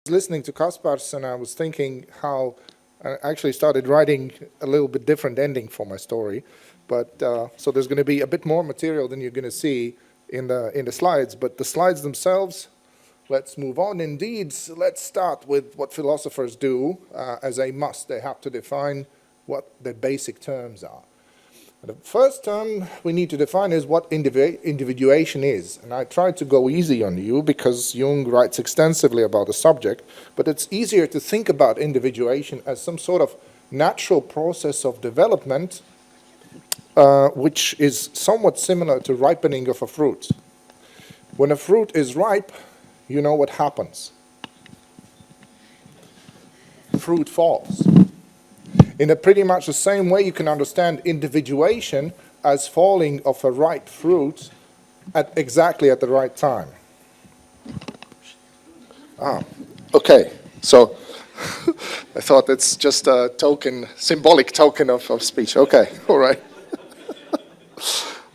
Listening to Kaspars, and I was thinking how I actually started writing a little bit different ending for my story. But so there's going to be a bit more material than you're going to see in the slides. But the slides themselves, let's move on. Indeed, let's start with what philosophers do as a must. They have to define what the basic terms are. The first term we need to define is what individuation is. And I tried to go easy on you because Jung writes extensively about the subject, but it's easier to think about individuation as some sort of natural process of development which is somewhat similar to ripening of a fruit. When a fruit is ripe, you know what happens. Fruit falls. In a pretty much the same way, you can understand individuation as falling of a ripe fruit exactly at the right time. Okay, so I thought it's just a token, symbolic token of speech. Okay, all right.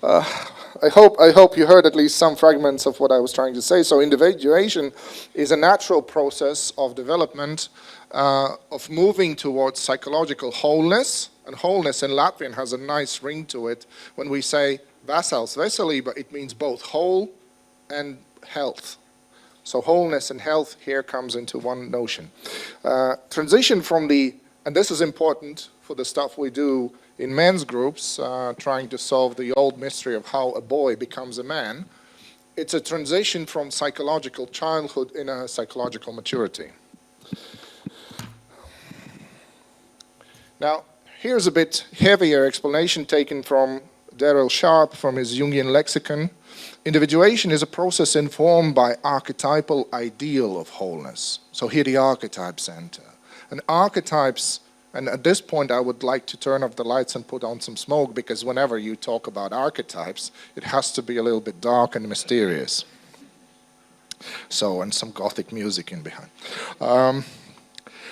I hope you heard at least some fragments of what I was trying to say. So individuation is a natural process of development of moving towards psychological wholeness, and wholeness in Latvian has a nice ring to it. When we say veselīga, it means both whole and health. So wholeness and health here comes into one notion. Transition from and this is important for the stuff we do in men's groups, trying to solve the old mystery of how a boy becomes a man. It's a transition from psychological childhood in a psychological maturity. Now, here's a bit heavier explanation taken from Daryl Sharp from his Jungian lexicon. Individuation is a process informed by archetypal ideal of wholeness. So here the archetypes enter. And archetypes, and at this point I would like to turn off the lights and put on some smoke, because whenever you talk about archetypes, it has to be a little bit dark and mysterious. So, and some Gothic music in behind.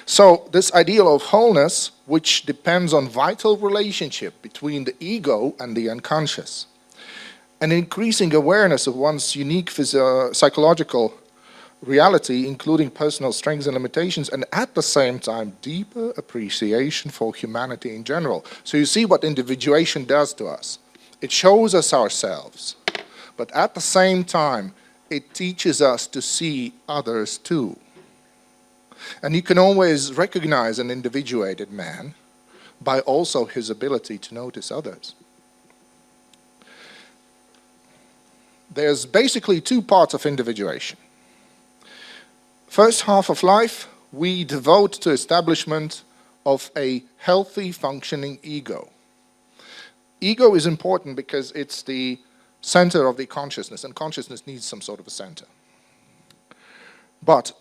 So this ideal of wholeness, which depends on vital relationship between the ego and the unconscious, an increasing awareness of one's unique psychological reality, including personal strengths and limitations, and at the same time, deeper appreciation for humanity in general. So you see what individuation does to us. It shows us ourselves, but at the same time, it teaches us to see others too. And you can always recognize an individuated man by also his ability to notice others. There's basically two parts of individuation. First half of life, we devote to establishment of a healthy, functioning ego. Ego is important because it's the center of the consciousness, and consciousness needs some sort of a center. But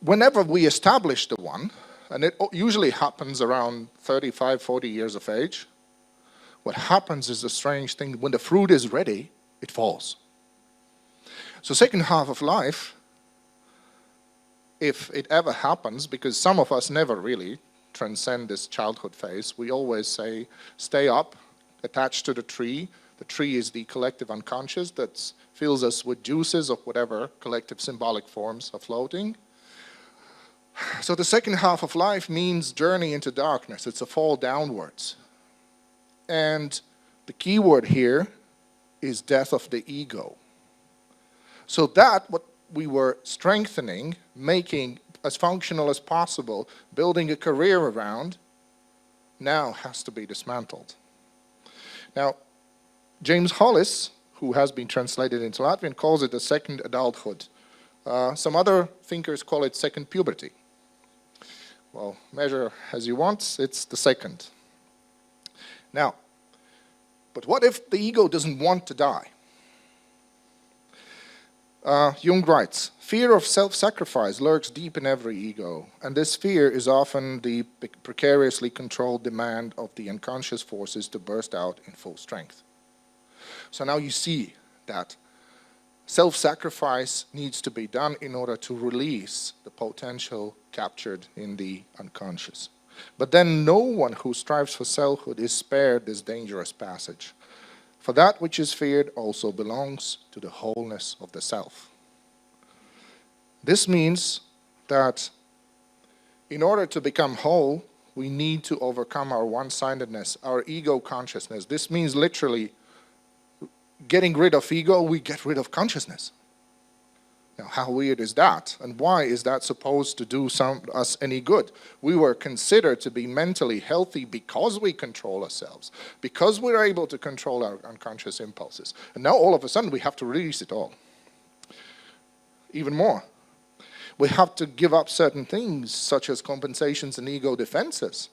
whenever we establish the one, and it usually happens around 35, 40 years of age, what happens is a strange thing. When the fruit is ready, it falls. So second half of life, if it ever happens, because some of us never really transcend this childhood phase, we always say, stay up, attached to the tree. The tree is the collective unconscious that fills us with juices of whatever collective symbolic forms are floating. So the second half of life means journey into darkness. It's a fall downwards. And the key word here is death of the ego. So that, what we were strengthening, making as functional as possible, building a career around, now has to be dismantled. Now, James Hollis, who has been translated into Latvian, calls it the second adulthood. Some other thinkers call it second puberty. Well, measure as you want, it's the second. Now, but what if the ego doesn't want to die? Jung writes, fear of self-sacrifice lurks deep in every ego, and this fear is often the precariously controlled demand of the unconscious forces to burst out in full strength. So now you see that self-sacrifice needs to be done in order to release the potential captured in the unconscious. But then no one who strives for selfhood is spared this dangerous passage. For that which is feared also belongs to the wholeness of the self. This means that in order to become whole, we need to overcome our one-sidedness, our ego consciousness. This means literally getting rid of ego, we get rid of consciousness. Now, how weird is that? And why is that supposed to do us any good? We were considered to be mentally healthy because we control ourselves, because we're able to control our unconscious impulses. And now all of a sudden we have to release it all. Even more. We have to give up certain things such as compensations and ego defenses.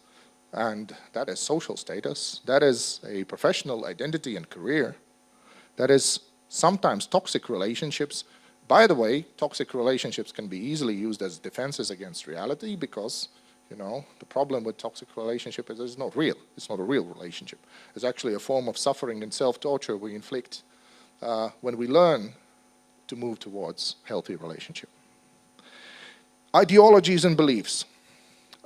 And that is social status. That is a professional identity and career. That is sometimes toxic relationships. By the way, toxic relationships can be easily used as defenses against reality because, you know, the problem with toxic relationship is it's not real. It's not a real relationship. It's actually a form of suffering and self-torture we inflict when we learn to move towards healthy relationship. Ideologies and beliefs.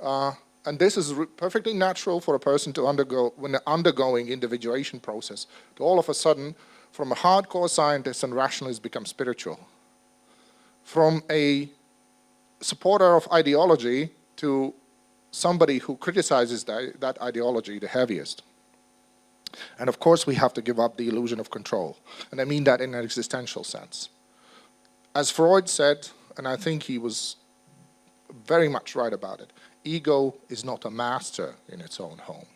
And this is perfectly natural for a person to undergo when they're undergoing individuation process, to all of a sudden, from a hardcore scientist and rationalist become spiritual. From a supporter of ideology to somebody who criticizes that ideology the heaviest. And of course we have to give up the illusion of control. And I mean that in an existential sense. As Freud said, and I think he was very much right about it, ego is not a master in its own home.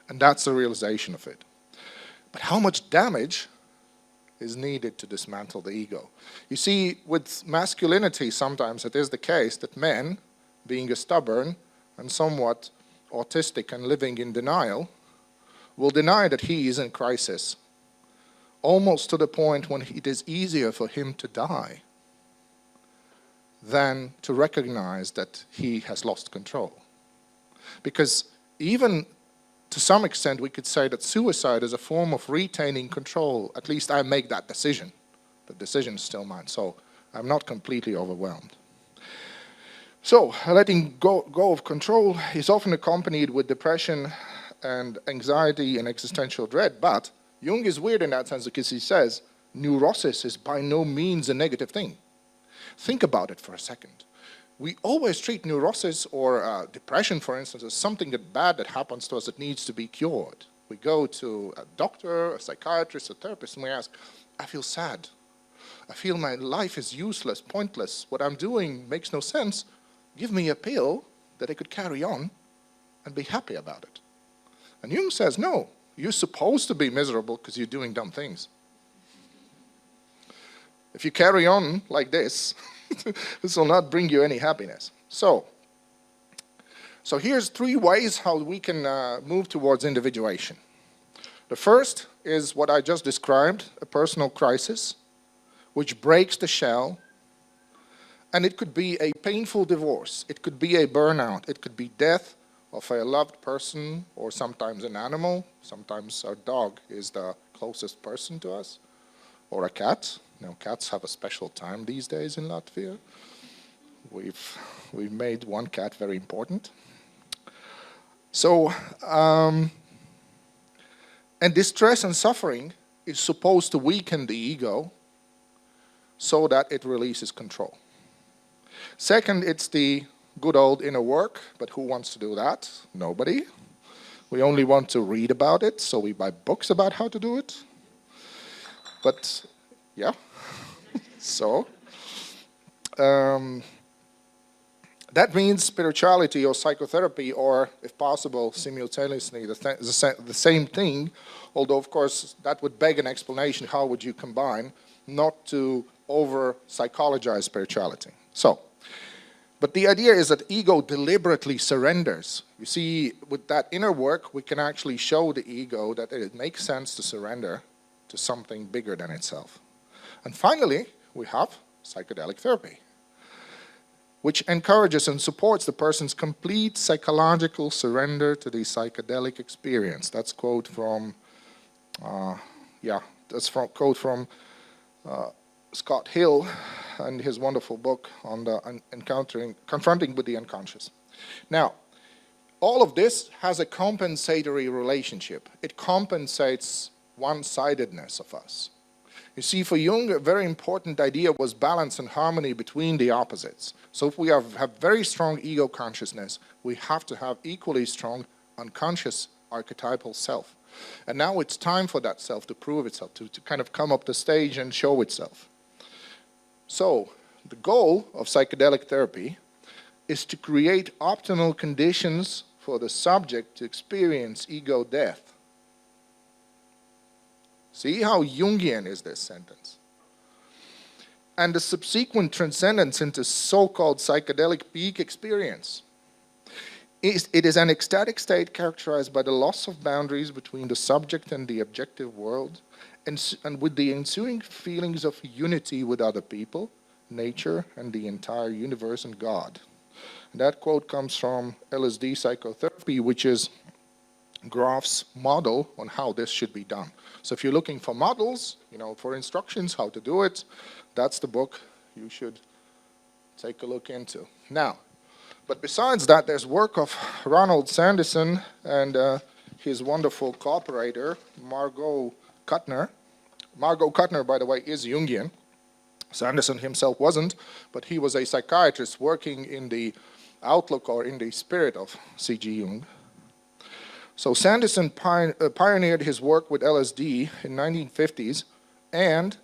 And that's the realization of it. But how much damage is needed to dismantle the ego? You see, with masculinity, sometimes it is the case that men, being a stubborn and somewhat autistic and living in denial, will deny that he is in crisis, almost to the point when it is easier for him to die than to recognize that he has lost control. Because even to some extent, we could say that suicide is a form of retaining control. At least I make that decision. The decision is still mine, so I'm not completely overwhelmed. So, letting go of control is often accompanied with depression and anxiety and existential dread, but Jung is weird in that sense because he says neurosis is by no means a negative thing. Think about it for a second. We always treat neurosis or depression, for instance, as something bad that happens to us that needs to be cured. We go to a doctor, a psychiatrist, a therapist, and we ask, I feel sad. I feel my life is useless, pointless. What I'm doing makes no sense. Give me a pill that I could carry on and be happy about it. And Jung says, no, you're supposed to be miserable because you're doing dumb things. If you carry on like this, this will not bring you any happiness. So here's 3 ways how we can move towards individuation. The first is what I just described, a personal crisis, which breaks the shell. And it could be a painful divorce. It could be a burnout. It could be death of a loved person or sometimes an animal. Sometimes our dog is the closest person to us, or a cat. Now, cats have a special time these days in Latvia. We've made one cat very important. So, and distress and suffering is supposed to weaken the ego so that it releases control. Second, it's the good old inner work, but who wants to do that? Nobody. We only want to read about it, so we buy books about how to do it. But, yeah. So, that means spirituality or psychotherapy, or if possible, simultaneously the same thing, although of course that would beg an explanation, how would you combine, not to over-psychologize spirituality. So, but the idea is that ego deliberately surrenders. You see, with that inner work, we can actually show the ego that it makes sense to surrender to something bigger than itself. And finally, we have psychedelic therapy, which encourages and supports the person's complete psychological surrender to the psychedelic experience. That's a quote from, Scott Hill and his wonderful book on the confronting with the unconscious. Now, all of this has a compensatory relationship. It compensates one-sidedness of us. You see, for Jung, a very important idea was balance and harmony between the opposites. So if we have very strong ego consciousness, we have to have equally strong unconscious archetypal self. And now it's time for that self to prove itself, to kind of come up the stage and show itself. So the goal of psychedelic therapy is to create optimal conditions for the subject to experience ego death. See how Jungian is this sentence? And the subsequent transcendence into so-called psychedelic peak experience. It is an ecstatic state characterized by the loss of boundaries between the subject and the objective world, and with the ensuing feelings of unity with other people, nature, and the entire universe and God. And that quote comes from LSD psychotherapy, which is Graf's model on how this should be done. So if you're looking for models, for instructions how to do it, that's the book you should take a look into. Now, but besides that, there's work of Ronald Sanderson and his wonderful cooperator, Margot Kuttner. Margot Kuttner, by the way, is Jungian. Sanderson himself wasn't, but he was a psychiatrist working in the outlook or in the spirit of C.G. Jung. So Sanderson pioneered his work with LSD in 1950s, and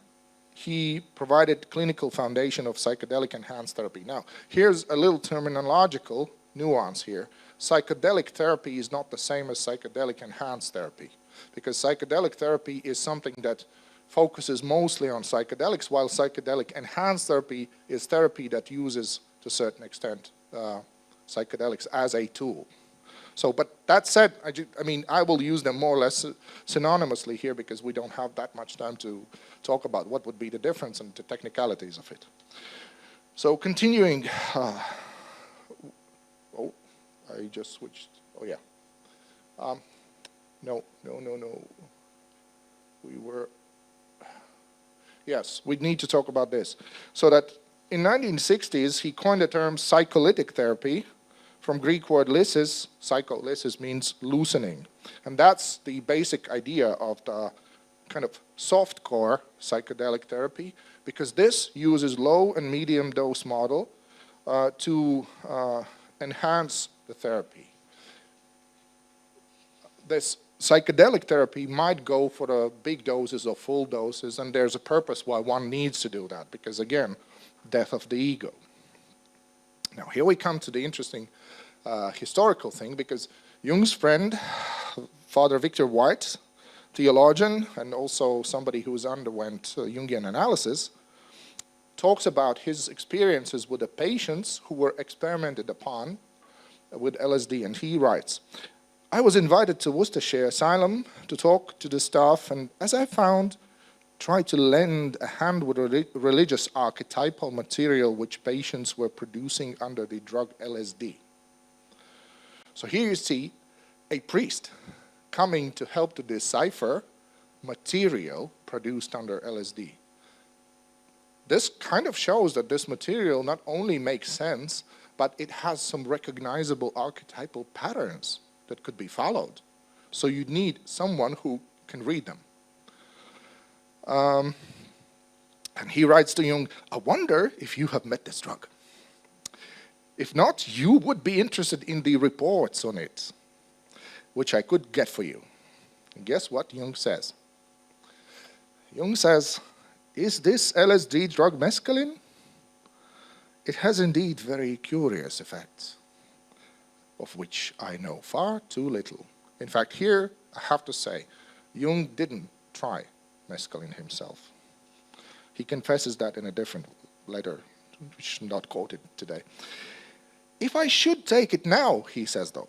he provided clinical foundation of psychedelic enhanced therapy. Now, here's a little terminological nuance here. Psychedelic therapy is not the same as psychedelic enhanced therapy, because psychedelic therapy is something that focuses mostly on psychedelics, while psychedelic enhanced therapy is therapy that uses, to a certain extent, psychedelics as a tool. So, but that said, I will use them more or less synonymously here because we don't have that much time to talk about what would be the difference and the technicalities of it. So continuing, oh, I just switched, oh yeah. No. Yes, we need to talk about this. So that in 1960s, he coined the term psycholytic therapy, from Greek word lysis. Psycholysis means loosening. And that's the basic idea of the kind of soft-core psychedelic therapy, because this uses low and medium dose model to enhance the therapy. This psychedelic therapy might go for the big doses or full doses, and there's a purpose why one needs to do that, because again, death of the ego. Now here we come to the interesting historical thing, because Jung's friend, Father Victor White, theologian and also somebody who's underwent Jungian analysis, talks about his experiences with the patients who were experimented upon with LSD, and he writes, I was invited to Worcestershire Asylum to talk to the staff, and as I found, tried to lend a hand with religious archetypal material which patients were producing under the drug LSD. So here you see a priest coming to help to decipher material produced under LSD. This kind of shows that this material not only makes sense, but it has some recognizable archetypal patterns that could be followed. So you need someone who can read them. And he writes to Jung, I wonder if you have met this drug. If not, you would be interested in the reports on it, which I could get for you. And guess what Jung says? Jung says, is this LSD drug mescaline? It has indeed very curious effects, of which I know far too little. In fact, here I have to say, Jung didn't try mescaline himself. He confesses that in a different letter, which is not quoted today. If I should take it now, he says though,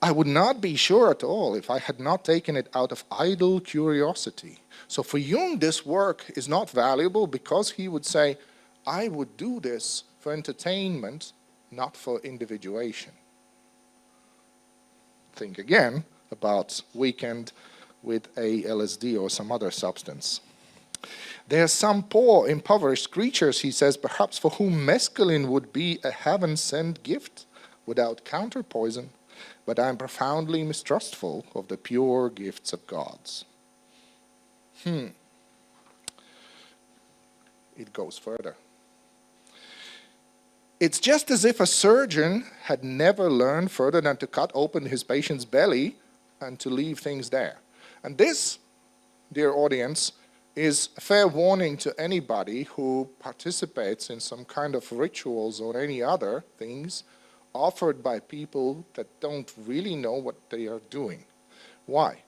I would not be sure at all if I had not taken it out of idle curiosity. So for Jung, this work is not valuable because he would say, I would do this for entertainment, not for individuation. Think again about weekend with a LSD or some other substance. There are some poor, impoverished creatures, he says, perhaps for whom mescaline would be a heaven-sent gift without counterpoison, but I am profoundly mistrustful of the pure gifts of gods. it goes further. It's just as if a surgeon had never learned further than to cut open his patient's belly and to leave things there. And this, dear audience, is a fair warning to anybody who participates in some kind of rituals or any other things offered by people that don't really know what they are doing. Why?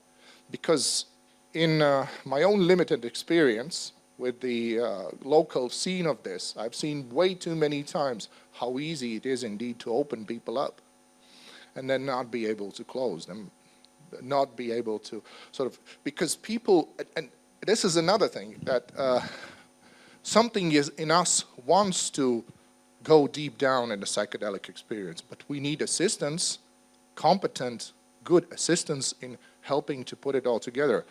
Because in my own limited experience with the local scene of this, I've seen way too many times how easy it is indeed to open people up and then not be able to close them, not be able to sort of, because people, and this is another thing, that something is in us wants to go deep down in the psychedelic experience, but we need assistance, competent, good assistance in helping to put it all together.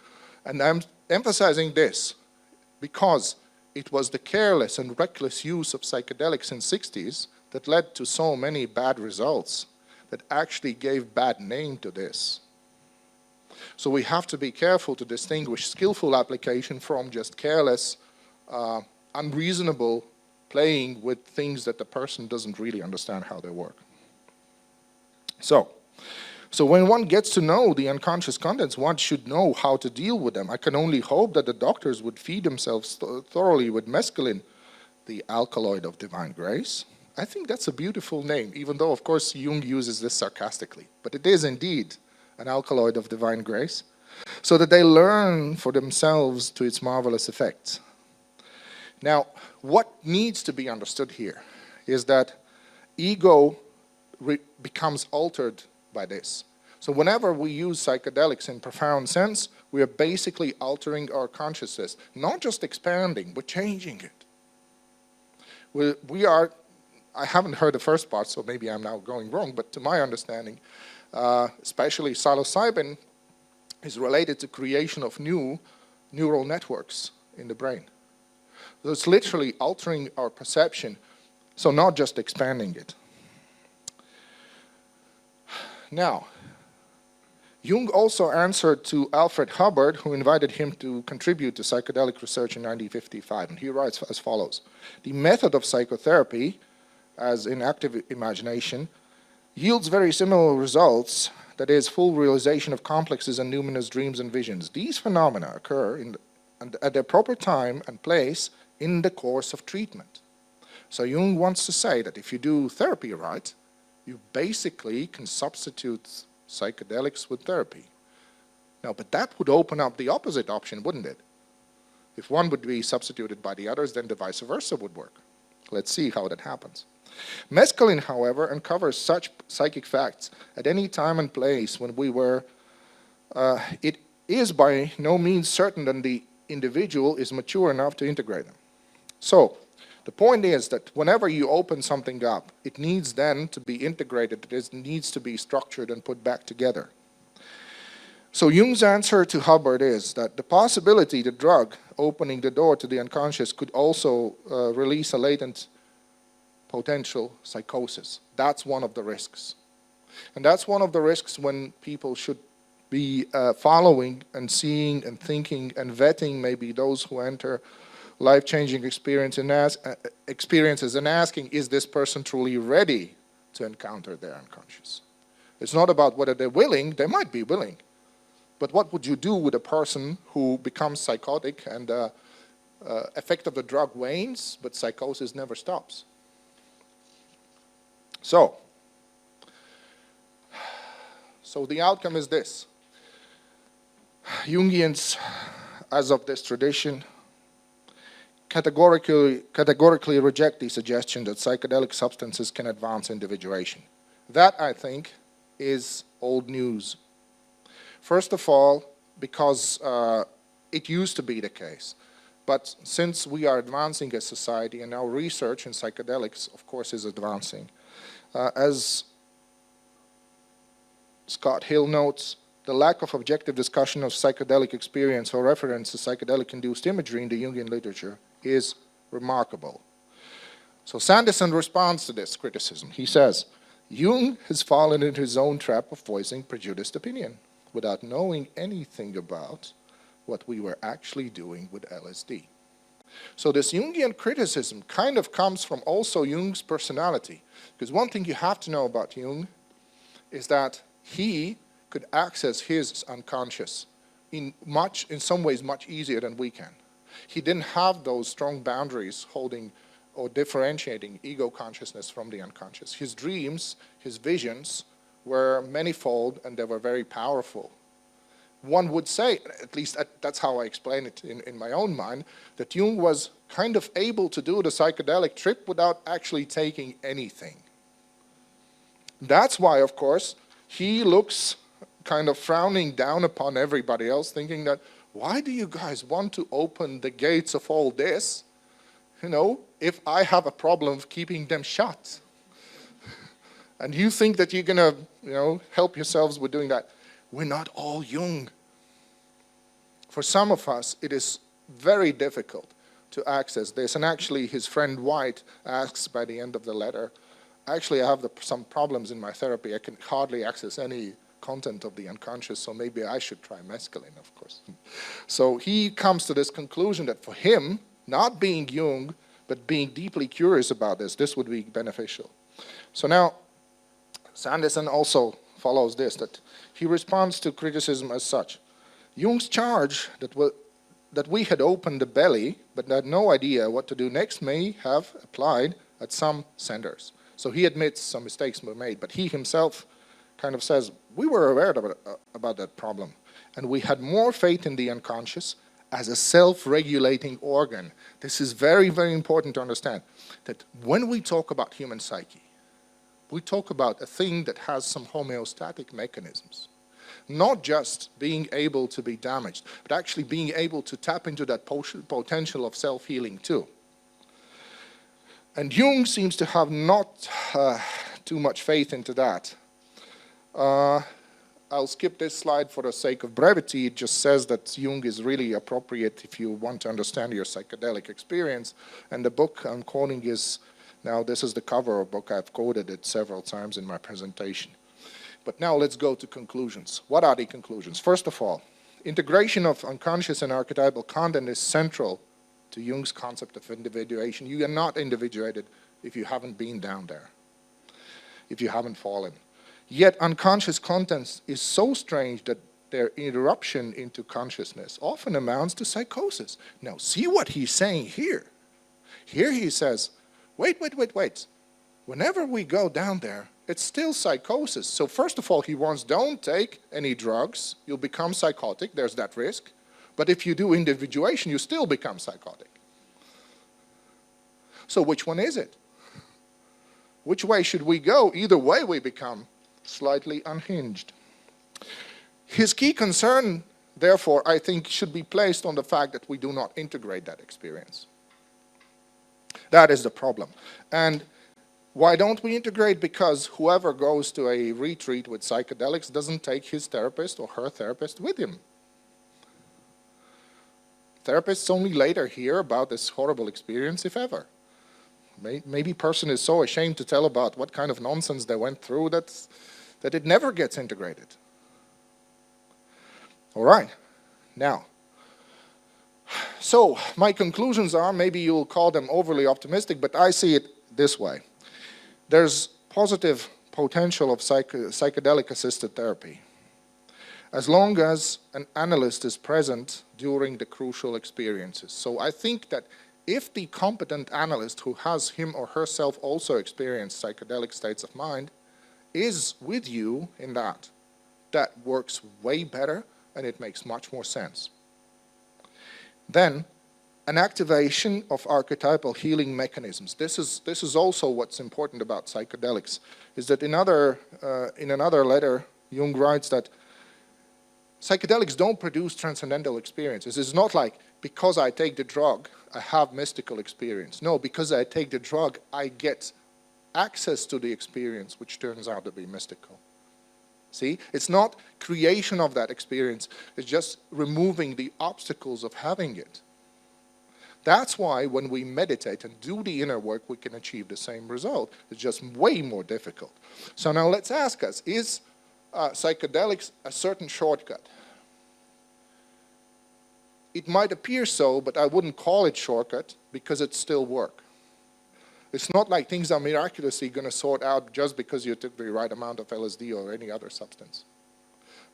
And I'm emphasizing this because it was the careless and reckless use of psychedelics in the 60s that led to so many bad results, that actually gave bad name to this. So we have to be careful to distinguish skillful application from just careless, unreasonable playing with things that the person doesn't really understand how they work. So when one gets to know the unconscious contents, one should know how to deal with them. I can only hope that the doctors would feed themselves thoroughly with mescaline, the alkaloid of divine grace. I think that's a beautiful name, even though, of course, Jung uses this sarcastically. But it is indeed an alkaloid of divine grace, so that they learn for themselves to its marvelous effects. Now, what needs to be understood here is that ego becomes altered by this. So whenever we use psychedelics in profound sense, we are basically altering our consciousness, not just expanding, but changing it. We are, I haven't heard the first part, so maybe I'm now going wrong, but to my understanding, especially psilocybin is related to creation of new neural networks in the brain. So it's literally altering our perception, so not just expanding it. Now, Jung also answered to Alfred Hubbard, who invited him to contribute to psychedelic research in 1955, and he writes as follows: "The method of psychotherapy, as in active imagination, yields very similar results, that is, full realization of complexes and numinous dreams and visions. These phenomena occur at their proper time and place in the course of treatment." So Jung wants to say that if you do therapy right, you basically can substitute psychedelics with therapy. Now, but that would open up the opposite option, wouldn't it? If one would be substituted by the others, then the vice versa would work. Let's see how that happens. Mescaline, however, uncovers such psychic facts at any time and place when we were, it is by no means certain that the individual is mature enough to integrate them. So, the point is that whenever you open something up, it needs then to be integrated, it needs to be structured and put back together. So Jung's answer to Hubbard is that the possibility the drug opening the door to the unconscious could also release a latent potential psychosis. That's one of the risks. And that's one of the risks when people should be following and seeing and thinking and vetting maybe those who enter life-changing experiences and asking, is this person truly ready to encounter their unconscious? It's not about whether they're willing, they might be willing, but what would you do with a person who becomes psychotic and the effect of the drug wanes, but psychosis never stops? So the outcome is this. Jungians, as of this tradition, categorically reject the suggestion that psychedelic substances can advance individuation. That, I think, is old news. First of all, because it used to be the case. But since we are advancing as society, and our research in psychedelics, of course, is advancing, as Scott Hill notes, the lack of objective discussion of psychedelic experience or reference to psychedelic-induced imagery in the Jungian literature is remarkable. So Sanderson responds to this criticism. He says, Jung has fallen into his own trap of voicing prejudiced opinion without knowing anything about what we were actually doing with LSD. So this Jungian criticism kind of comes from also Jung's personality. Because one thing you have to know about Jung is that he could access his unconscious in some ways much easier than we can. He didn't have those strong boundaries holding or differentiating ego consciousness from the unconscious. His dreams, his visions were manifold and they were very powerful. One would say, at least that's how I explain it in my own mind, that Jung was kind of able to do the psychedelic trip without actually taking anything. That's why, of course, he looks kind of frowning down upon everybody else, thinking that, why do you guys want to open the gates of all this, if I have a problem of keeping them shut? And you think that you're going to, help yourselves with doing that. We're not all Jung. For some of us, it is very difficult to access this. And actually, his friend White asks by the end of the letter, actually, I have some problems in my therapy. I can hardly access any content of the unconscious, so maybe I should try mescaline, of course. So he comes to this conclusion that for him, not being Jung, but being deeply curious about this would be beneficial. So now, Sanderson also follows this, that he responds to criticism as such. Jung's charge that we had opened the belly but had no idea what to do next may have applied at some centers. So he admits some mistakes were made, but he himself kind of says, we were aware about that problem, and we had more faith in the unconscious as a self-regulating organ. This is very, very important to understand, that when we talk about human psyche, we talk about a thing that has some homeostatic mechanisms. Not just being able to be damaged, but actually being able to tap into that potential of self-healing too. And Jung seems to have not too much faith into that. I'll skip this slide for the sake of brevity. It just says that Jung is really appropriate if you want to understand your psychedelic experience. And the book I'm quoting is, now this is the cover of the book. I've quoted it several times in my presentation. But now let's go to conclusions. What are the conclusions? First of all, integration of unconscious and archetypal content is central to Jung's concept of individuation. You are not individuated if you haven't been down there, if you haven't fallen. Yet unconscious contents is so strange that their interruption into consciousness often amounts to psychosis. Now, see what he's saying here. Here he says, wait. Whenever we go down there, it's still psychosis. So first of all, he warns, don't take any drugs. You'll become psychotic. There's that risk. But if you do individuation, you still become psychotic. So which one is it? Which way should we go? Either way, we become slightly unhinged. His key concern, therefore, I think, should be placed on the fact that we do not integrate that experience. That is the problem. And why don't we integrate? Because whoever goes to a retreat with psychedelics doesn't take his therapist or her therapist with him. Therapists only later hear about this horrible experience, if ever. Maybe person is so ashamed to tell about what kind of nonsense they went through that it never gets integrated. All right, now, so my conclusions are, maybe you'll call them overly optimistic, but I see it this way. There's positive potential of psychedelic-assisted therapy, as long as an analyst is present during the crucial experiences. So I think that if the competent analyst who has him or herself also experienced psychedelic states of mind is with you in that works way better and it makes much more sense. Then, an activation of archetypal healing mechanisms. This is also what's important about psychedelics, is that in another letter, Jung writes that psychedelics don't produce transcendental experiences. It's not like, because I take the drug, I have mystical experience. No, because I take the drug, I get access to the experience, which turns out to be mystical. See, it's not creation of that experience, it's just removing the obstacles of having it. That's why when we meditate and do the inner work, we can achieve the same result. It's just way more difficult. So now let's ask us, is psychedelics a certain shortcut? it might appear so, but I wouldn't call it shortcut because it still works. It's not like things are miraculously going to sort out just because you took the right amount of LSD or any other substance.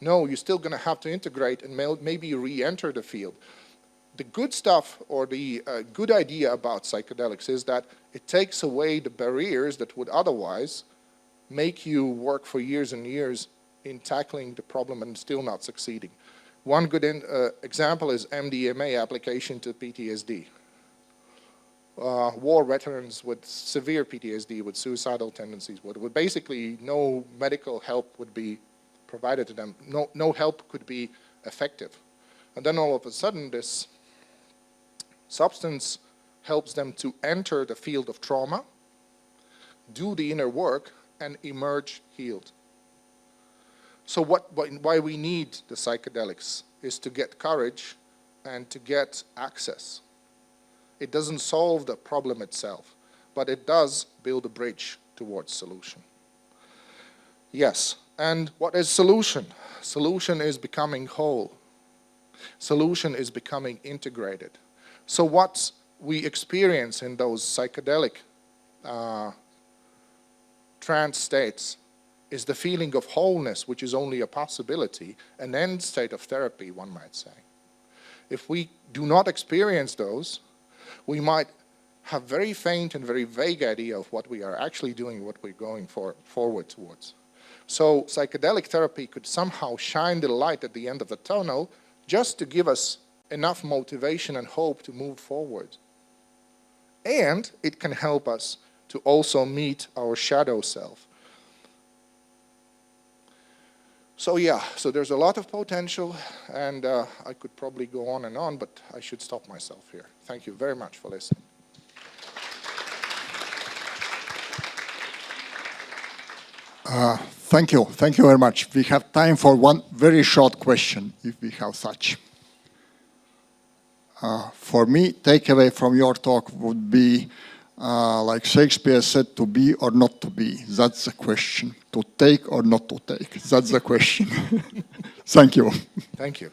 No, you're still going to have to integrate and maybe re-enter the field. The good stuff, or the good idea about psychedelics, is that it takes away the barriers that would otherwise make you work for years and years in tackling the problem and still not succeeding. One good example is MDMA application to PTSD. War veterans with severe PTSD, with suicidal tendencies, would basically no medical help would be provided to them. No help could be effective. And then all of a sudden this substance helps them to enter the field of trauma, do the inner work, and emerge healed. So why we need the psychedelics is to get courage and to get access. It doesn't solve the problem itself, but it does build a bridge towards solution. Yes, and what is solution? Solution is becoming whole. Solution is becoming integrated. So what we experience in those psychedelic trance states is the feeling of wholeness, which is only a possibility, an end state of therapy, one might say. If we do not experience those, we might have very faint and very vague idea of what we are actually doing, what we're going forward towards. So psychedelic therapy could somehow shine the light at the end of the tunnel just to give us enough motivation and hope to move forward. And it can help us to also meet our shadow self. So yeah, so there's a lot of potential, and I could probably go on and on, but I should stop myself here. Thank you very much for listening. Thank you very much. We have time for one very short question, if we have such. For me, takeaway from your talk would be, like Shakespeare said, to be or not to be. That's the question. To take or not to take. That's the question. Thank you. Thank you.